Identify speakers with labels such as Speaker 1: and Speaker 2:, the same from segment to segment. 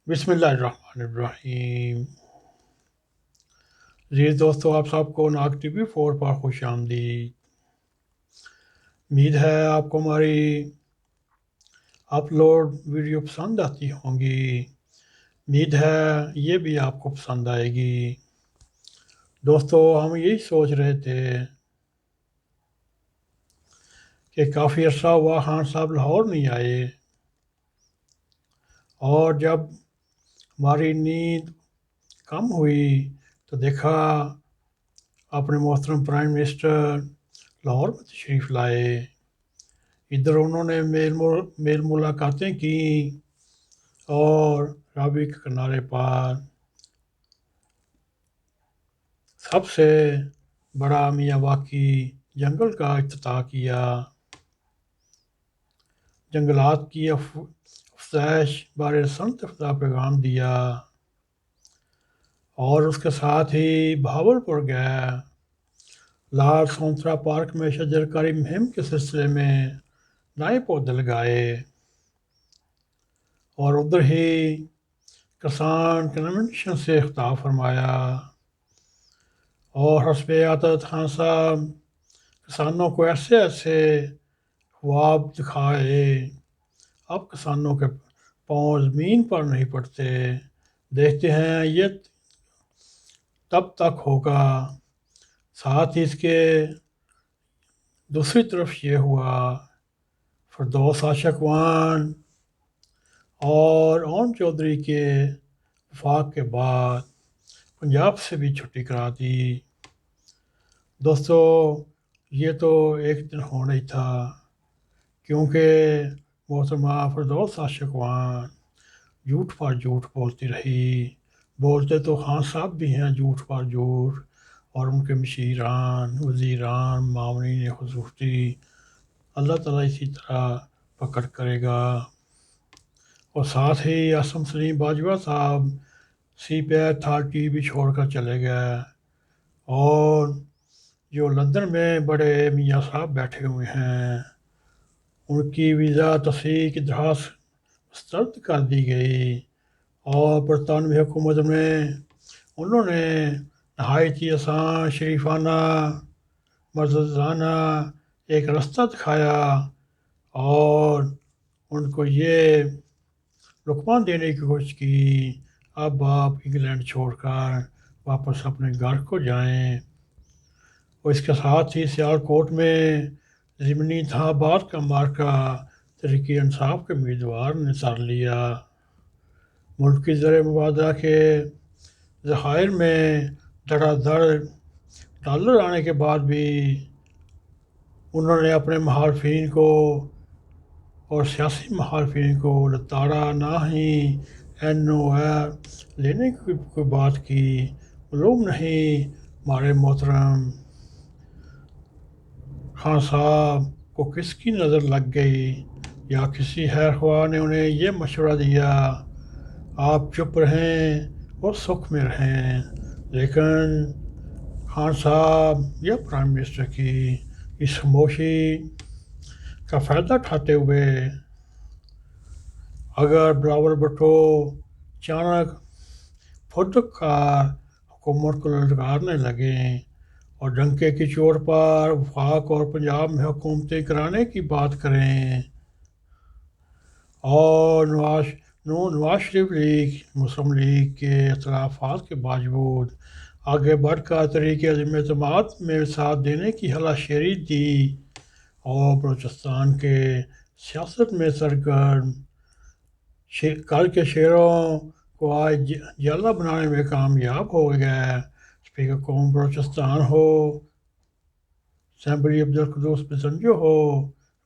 Speaker 1: بسم اللہ الرحمن الرحیم۔ عزیز دوستو، آپ سب کو ناک ٹی وی 4 پر خوش آمدید۔ امید ہے آپ کو ہماری اپلوڈ ویڈیو پسند آتی ہوں گی۔ امید ہے یہ بھی آپ کو پسند آئے گی۔ دوستو، ہم یہی سوچ رہے تھے کہ کافی عرصہ ہوا خان صاحب لاہور نہیں آئے، اور جب ہماری نیند کم ہوئی تو دیکھا اپنے محترم پرائم منسٹر لاہور میں تشریف لائے۔ ادھر انہوں نے میل ملاقاتیں کیں، اور راوی کے کنارے پر سب سے بڑا میاں واقعی جنگل کا افتتاح کیا، جنگلات کی افزائش بارے سنت کا پیغام دیا، اور اس کے ساتھ ہی بہاولپور گئے۔ لال سونترا پارک میں شجرکاری مہم کے سلسلے میں نئے پودے لگائے، اور ادھر ہی کسان کنونشن سے خطاب فرمایا، اور حسب عادت خان صاحب کسانوں کو ایسے ایسے خواب دکھائے۔ اب کسانوں کے پاؤں زمین پر نہیں پڑتے۔ دیکھتے ہیں یہ تب تک ہوگا۔ ساتھ ہی اس کے دوسری طرف یہ ہوا، فردوس عاشقوان اور اون چودھری کے وفاق کے بعد پنجاب سے بھی چھٹی کرا دی۔ دوستو، یہ تو ایک دن ہونا ہی تھا، کیونکہ محترمہ فردوس عاشقوان جھوٹ پر جھوٹ بولتی رہی۔ بولتے تو خان صاحب بھی ہیں جھوٹ پر جھوٹ، اور ان کے مشیران، وزیران، معاونین خصوصی۔ اللہ تعالیٰ اسی طرح پکڑ کرے گا۔ اور ساتھ ہی اسم سلیم باجوہ صاحب سی پی اتھارٹی بھی چھوڑ کر چلے گئے، اور جو لندن میں بڑے میاں صاحب بیٹھے ہوئے ہیں ان کی ویزا تصحیح کی درخواست مسترد کر دی گئی، اور برطانوی حکومت میں انہوں نے نہایت ہی آسان، شریفانہ، مردانہ ایک راستہ دکھایا، اور ان کو یہ لقمان دینے کی کوشش کی، اب آپ انگلینڈ چھوڑ کر واپس اپنے گھر کو جائیں۔ اور اس کے ساتھ ہی سیالکوٹ میں ضمنی انتخابات کا مارکہ تحریک انصاف کے امیدوار نے سر لیا۔ ملکی زر مبادلہ کے ذخائر میں دھڑا دھڑ ڈالر آنے کے بعد بھی انہوں نے اپنے مخالفین کو اور سیاسی مخالفین کو لتاڑا، نہ ہی N.a.q لینے کی کوئی بات کی۔ معلوم نہیں ہمارے محترم خان صاحب کو کس کی نظر لگ گئی، یا کسی خیر خواہ نے انہیں یہ مشورہ دیا آپ چپ رہیں اور سکھ میں رہیں۔ لیکن خان صاحب یا پرائم منسٹر کی اس خاموشی کا فائدہ اٹھاتے ہوئے اگر بلاول بھٹو اچانک پھدک کر حکومت کو للکارنے لگیں اور ڈنکے کی چوٹ پر وفاق اور پنجاب میں حکومتیں کرانے کی بات کریں، اور نواز شریف لیگ، مسلم لیگ کے اختلافات کے باوجود آگے بڑھ کر تحریک عدم اعتماد میں ساتھ دینے کی ہلا شیری دی، اور بلوچستان کے سیاست میں سرگرم کل کے شیروں کو آج جالہ بنانے میں کامیاب ہو گئے۔ اسپیکر قوم بلوچستان ہو، اسمبلی عبدالقدوس بزنجو ہو،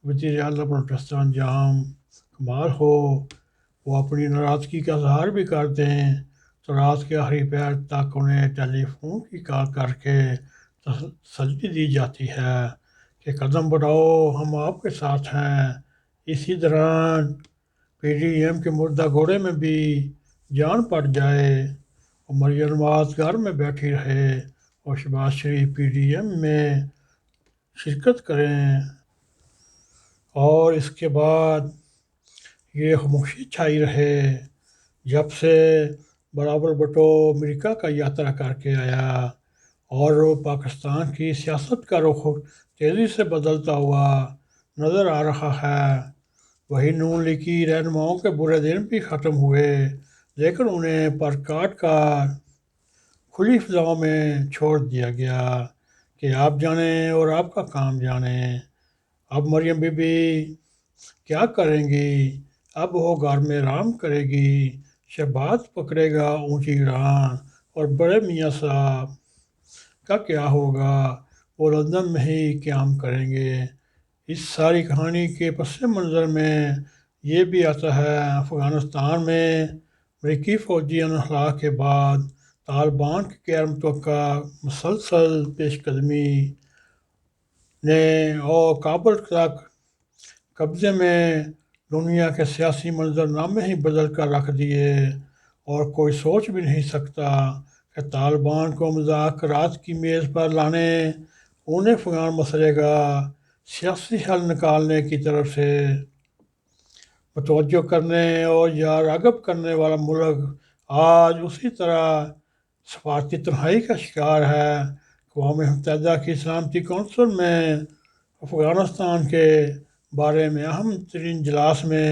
Speaker 1: وزیر اعلیٰ بلوچستان جام کمال ہو، وہ اپنی ناراضگی کا اظہار بھی کر دیں تو رات کے آخری پہر تک انہیں ٹیلی فون کی کال کر کے تسلی دی جاتی ہے کہ قدم بڑھاؤ، ہم آپ کے ساتھ ہیں۔ اسی دوران PDM کے مردہ گھوڑے میں بھی جان پڑ جائے، اور مریم نواز گھر میں بیٹھی رہے اور شہباز شریف PDM میں شرکت کریں، اور اس کے بعد یہ خاموشی چھائی رہے جب سے بلاول بھٹو امریکہ کا یاترا کر کے آیا اور وہ پاکستان کی سیاست کا رخ تیزی سے بدلتا ہوا نظر آ رہا ہے، وہی نون لیگ کی رہنماؤں کے برے دن بھی ختم ہوئے، لیکن انہیں پر کاٹ کر کھلی فضاؤں میں چھوڑ دیا گیا کہ آپ جانیں اور آپ کا کام جانیں۔ اب مریم بی بی کیا کریں گی؟ اب وہ گھر میں آرام کرے گی، شہباز پکڑے گا اونچی ڈان، اور بڑے میاں صاحب کا کیا ہوگا؟ وہ لندن میں ہی قیام کریں گے۔ اس ساری کہانی کے پس منظر میں یہ بھی آتا ہے، افغانستان میں امریکی فوجی انخلا کے بعد طالبان کی غیر متوقع مسلسل پیش قدمی نے اور کابل تک قبضے میں دنیا کے سیاسی منظرنامے ہی بدل کر رکھ دیے، اور کوئی سوچ بھی نہیں سکتا کہ طالبان کو مذاکرات کی میز پر لانے، انہیں افغان مسئلے کا سیاسی حل نکالنے کی طرف سے متوجہ کرنے اور یا راغب کرنے والا ملک آج اسی طرح سفارتی تنہائی کا شکار ہے۔ اقوام متحدہ کی سلامتی کونسل میں افغانستان کے بارے میں اہم ترین اجلاس میں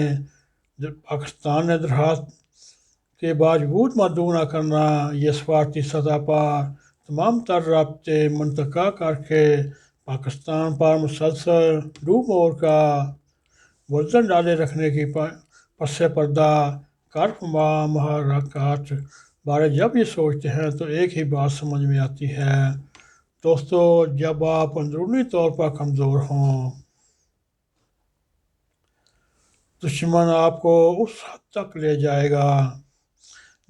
Speaker 1: پاکستان نے درخواست کے باوجود مدعو نہ کرنا، یہ سفارتی سطح پر تمام تر رابطے منطقہ کر کے پاکستان پر مسلسل رو مور کا وزن ڈالے رکھنے کی پس پردہ کارفرما محرکات بارے جب یہ سوچتے ہیں تو ایک ہی بات سمجھ میں آتی ہے، دوستو، جب آپ اندرونی طور پر کمزور ہوں، دشمن آپ کو اس حد تک لے جائے گا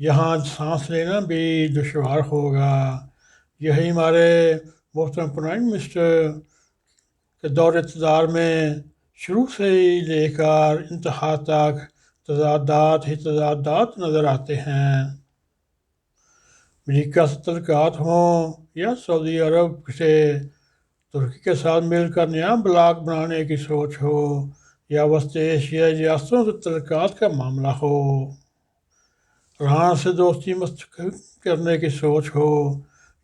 Speaker 1: جہاں سانس لینا بھی دشوار ہوگا۔ یہی ہمارے محترم پرائم منسٹر کے دور اقتدار میں شروع سے ہی لے کر انتہا تک تضادات ہی تضادات نظر آتے ہیں۔ امریکہ سے تعلقات ہوں یا سعودی عرب سے ترکی کے ساتھ مل کر نیا بلاک بنانے کی سوچ ہو، یا وسط ایشیائی ریاستوں سے تعلقات کا معاملہ ہو، ایران سے دوستی مستحکم کرنے کی سوچ ہو،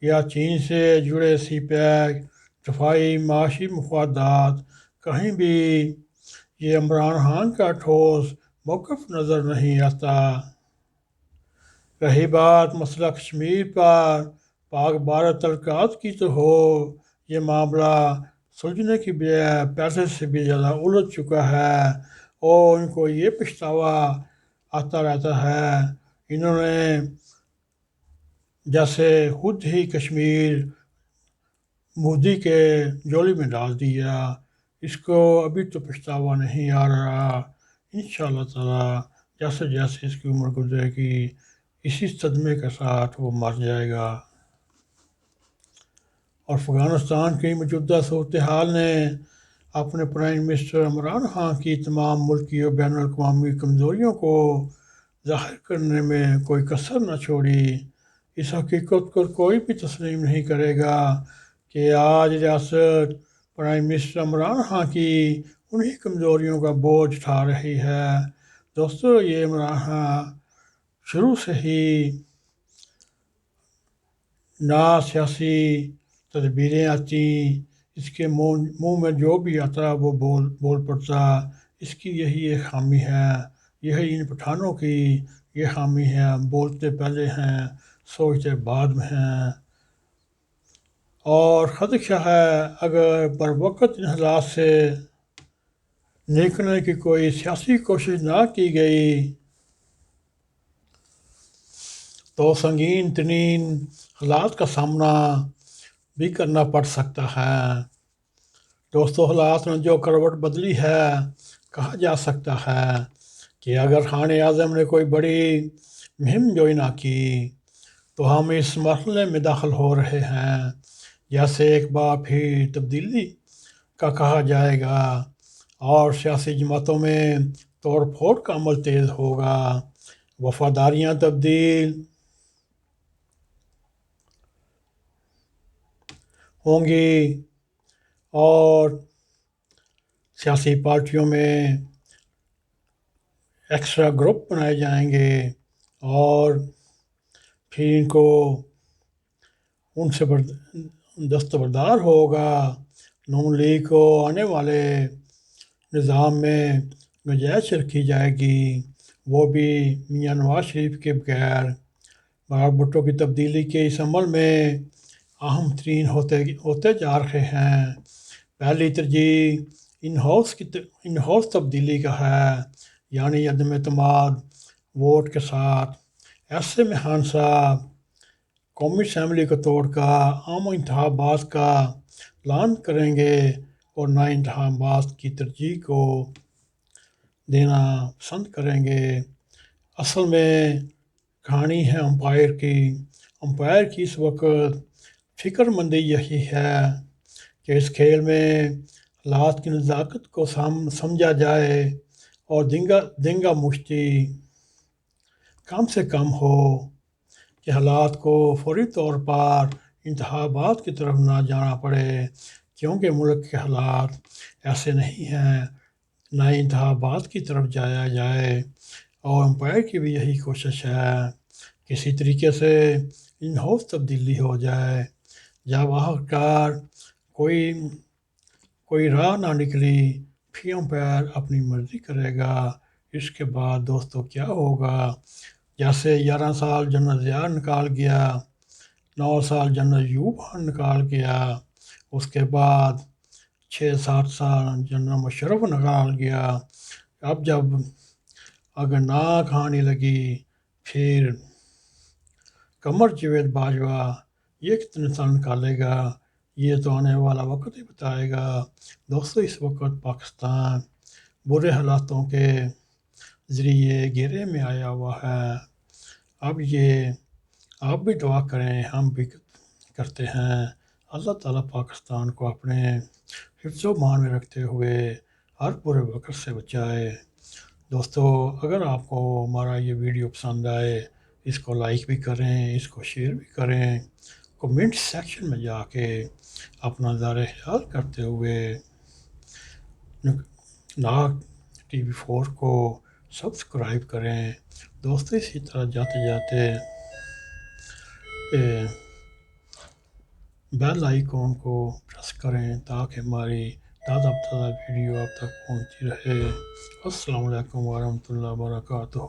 Speaker 1: یا چین سے جڑے سی پیک دفاعی معاشی مفادات، کہیں بھی یہ عمران خان کا ٹھوس موقف نظر نہیں آتا۔ رہی بات مسئلہ کشمیر پر پاک بھارت تعلقات کی تو ہو، یہ معاملہ سلجھنے کی بجائے پہلے سے بھی زیادہ الجھ چکا ہے، اور ان کو یہ پچھتاوا آتا رہتا ہے، انہوں نے جیسے خود ہی کشمیر مودی کے جولی میں ڈال دیا، اس کو ابھی تو پچھتاوا نہیں آ رہا۔ انشاءاللہ تعالی جیسے جیسے اس کی عمر گزرے گی، اسی صدمے کے ساتھ وہ مر جائے گا۔ اور افغانستان کی موجودہ صورتحال نے اپنے پرائم منسٹر عمران خان کی تمام ملکی اور بین الاقوامی کمزوریوں کو ظاہر کرنے میں کوئی کسر نہ چھوڑی۔ اس حقیقت کو کوئی بھی تسلیم نہیں کرے گا کہ آج ریاست پرائم منسٹر عمران خان کی انہی کمزوریوں کا بوجھ اٹھا رہی ہے۔ دوستو، یہ عمران خان شروع سے ہی نا سیاسی تدبیریں آتی، اس کے منہ میں جو بھی آتا وہ بول پڑتا، اس کی یہی ایک خامی ہے، یہی ان پٹھانوں کی یہ خامی ہے، بولتے پہلے ہیں سوچتے بعد میں ہیں۔ اور خدشہ ہے اگر بروقت ان حالات سے نکلنے کی کوئی سیاسی کوشش نہ کی گئی تو سنگین ترین حالات کا سامنا بھی کرنا پڑ سکتا ہے۔ دوستو، حالات نے جو کروٹ بدلی ہے، کہا جا سکتا ہے کہ اگر خان اعظم نے کوئی بڑی مہم جوئی نہ کی تو ہم اس مرحلے میں داخل ہو رہے ہیں جیسے ایک بار پھر تبدیلی کا کہا جائے گا، اور سیاسی جماعتوں میں توڑ پھوڑ کا عمل تیز ہوگا، وفاداریاں تبدیل ہوں گی، اور سیاسی پارٹیوں میں ایکسٹرا گروپ بنائے جائیں گے، اور پھر ان کو ان سے دستبردار ہوگا۔ نون لیگ کو آنے والے نظام میں گنجائش رکھی جائے گی، وہ بھی میاں نواز شریف کے بغیر۔ بھاٹ بھٹو کی تبدیلی کے اس عمل میں اہم ترین ہوتے جا رہے ہیں۔ پہلی ترجیح ان ہاؤس تبدیلی کا ہے، یعنی عدم اعتماد ووٹ کے ساتھ۔ ایسے میں خان صاحب قومی اسمبلی کو توڑ کر عام انتخابات کا اعلان کریں گے اور نئے انتخابات کی ترجیح کو دینا پسند کریں گے۔ اصل میں کہانی ہے امپائر کی اس وقت فکر مندی یہی ہے کہ اس کھیل میں حالات کی نزاکت کو سمجھا جائے اور دنگا مشتی کم سے کم ہو، کہ حالات کو فوری طور پر انتخابات کی طرف نہ جانا پڑے، کیونکہ ملک کے حالات ایسے نہیں ہیں۔ نئے انتخابات کی طرف جایا جائے، اور امپائر کی بھی یہی کوشش ہے، کسی طریقے سے ان ہاؤس تبدیلی ہو جائے۔ جب آخر کار کوئی راہ نہ نکلی، پھر امپائر اپنی مرضی کرے گا۔ اس کے بعد دوستو کیا ہوگا؟ جیسے 11 سال جنرل ضیاء نکال گیا، 9 سال جنرل ایوب خان نکال گیا، اس کے بعد 6-7 سال جنرل مشرف نکال گیا۔ اب جب اگر نہ کھانے لگی، پھر قمر جاوید باجوہ یہ کتنے سال نکالے گا، یہ تو آنے والا وقت ہی بتائے گا۔ دوستو اس وقت پاکستان برے حالاتوں کے ذریعے گھیرے میں آیا ہوا ہے۔ اب آپ بھی دعا کریں، ہم بھی کرتے ہیں، اللہ تعالیٰ پاکستان کو اپنے حفظ و امان میں رکھتے ہوئے ہر برے وقت سے بچائے۔ دوستو اگر آپ کو ہمارا یہ ویڈیو پسند آئے، اس کو لائک بھی کریں، اس کو شیئر بھی کریں، کمنٹ سیکشن میں جا کے اپنا نظر خیال کرتے ہوئے ناک TV4 کو سبسکرائب کریں۔ دوستو اسی طرح جاتے جاتے بیل آئیکن کو پریس کریں تاکہ ہماری تازہ ویڈیو آپ تک پہنچتی رہے۔ السلام علیکم ورحمۃ اللہ وبرکاتہ۔